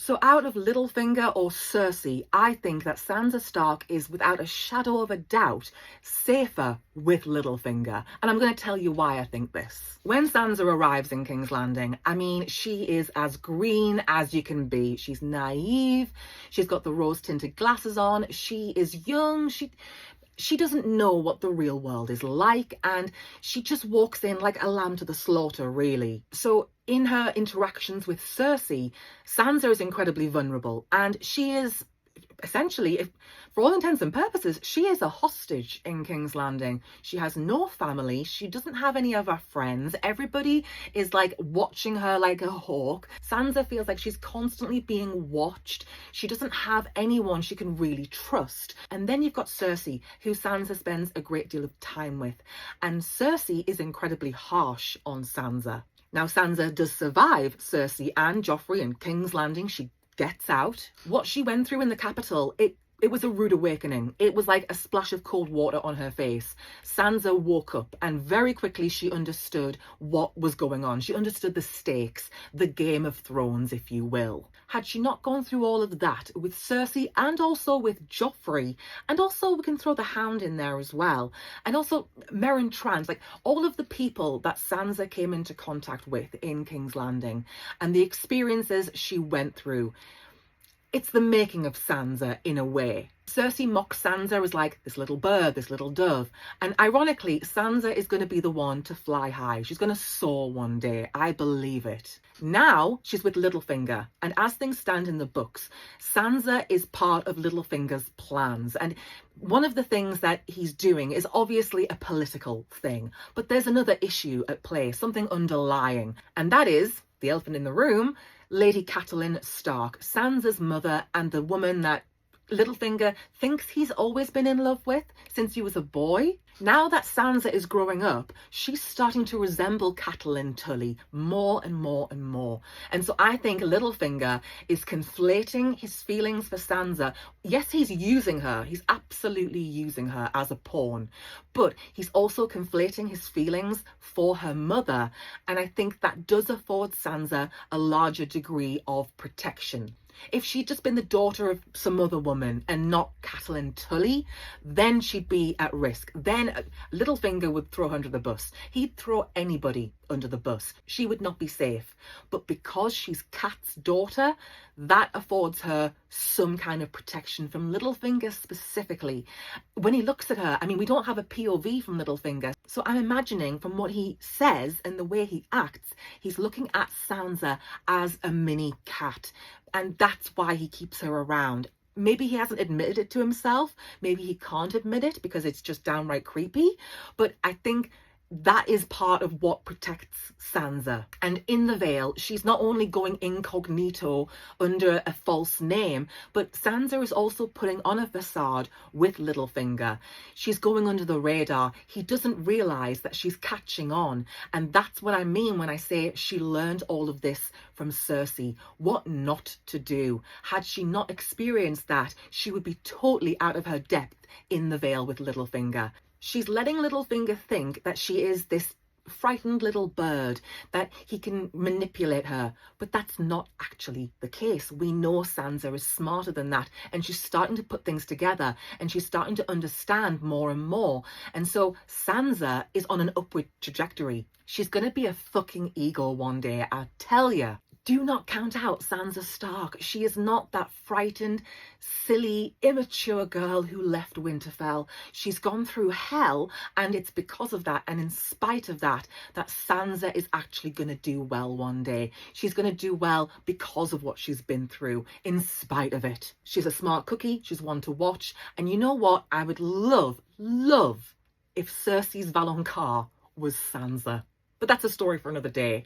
So out of Littlefinger or Cersei, I think that Sansa Stark is without a shadow of a doubt safer with Littlefinger. And I'm going to tell you why I think this. When Sansa arrives in King's Landing, I mean, she is as green as you can be. She's naive. She's got the rose-tinted glasses on. She is young. She doesn't know what the real world is like, and she just walks in like a lamb to the slaughter, really. So in her interactions with Cersei, Sansa is incredibly vulnerable, and she is essentially, for all intents and purposes, she is a hostage in King's Landing. She has no family. She doesn't have any of her friends. Everybody is like watching her like a hawk. Sansa feels like she's constantly being watched. She doesn't have anyone she can really trust. And then you've got Cersei, who Sansa spends a great deal of time with. And Cersei is incredibly harsh on Sansa. Now, Sansa does survive Cersei and Joffrey in King's Landing. She gets out. What she went through in the capital, it was a rude awakening. It was like a splash of cold water on her face. Sansa woke up and very quickly she understood what was going on. She understood the stakes, the Game of Thrones, if you will. Had she not gone through all of that with Cersei and also with Joffrey, and also we can throw the Hound in there as well, and also Meryn Trant, like all of the people that Sansa came into contact with in King's Landing and the experiences she went through, it's the making of Sansa in a way. Cersei mocks Sansa as like this little bird, this little dove. And ironically, Sansa is going to be the one to fly high. She's going to soar one day. I believe it. Now she's with Littlefinger. And as things stand in the books, Sansa is part of Littlefinger's plans. And one of the things that he's doing is obviously a political thing. But there's another issue at play, something underlying. And that is, the elephant in the room, Lady Catelyn Stark, Sansa's mother and the woman that Littlefinger thinks he's always been in love with since he was a boy. Now that Sansa is growing up, she's starting to resemble Catelyn Tully more and more and more. And so I think Littlefinger is conflating his feelings for Sansa. Yes, he's using her. He's absolutely using her as a pawn. But he's also conflating his feelings for her mother. And I think that does afford Sansa a larger degree of protection. If she'd just been the daughter of some other woman and not Catelyn Tully, then she'd be at risk. Then Littlefinger would throw her under the bus. He'd throw anybody under the bus. She would not be safe. But because she's Cat's daughter, that affords her some kind of protection from Littlefinger specifically. When he looks at her, I mean, we don't have a POV from Littlefinger. So I'm imagining from what he says and the way he acts, he's looking at Sansa as a mini cat. And that's why he keeps her around. Maybe he hasn't admitted it to himself. Maybe he can't admit it because it's just downright creepy. But I think that is part of what protects Sansa. And in the Vale, she's not only going incognito under a false name, but Sansa is also putting on a facade with Littlefinger. She's going under the radar. He doesn't realise that she's catching on. And that's what I mean when I say she learned all of this from Cersei. What not to do. Had she not experienced that, she would be totally out of her depth in the Vale with Littlefinger. She's letting Littlefinger think that she is this frightened little bird, that he can manipulate her. But that's not actually the case. We know Sansa is smarter than that, and she's starting to put things together, and she's starting to understand more and more. And so Sansa is on an upward trajectory. She's going to be a fucking eagle one day, I tell ya. Do not count out Sansa Stark. She is not that frightened, silly, immature girl who left Winterfell. She's gone through hell, and it's because of that, and in spite of that, that Sansa is actually going to do well one day. She's going to do well because of what she's been through, in spite of it. She's a smart cookie. She's one to watch. And you know what? I would love if Cersei's Valonqar was Sansa. But that's a story for another day.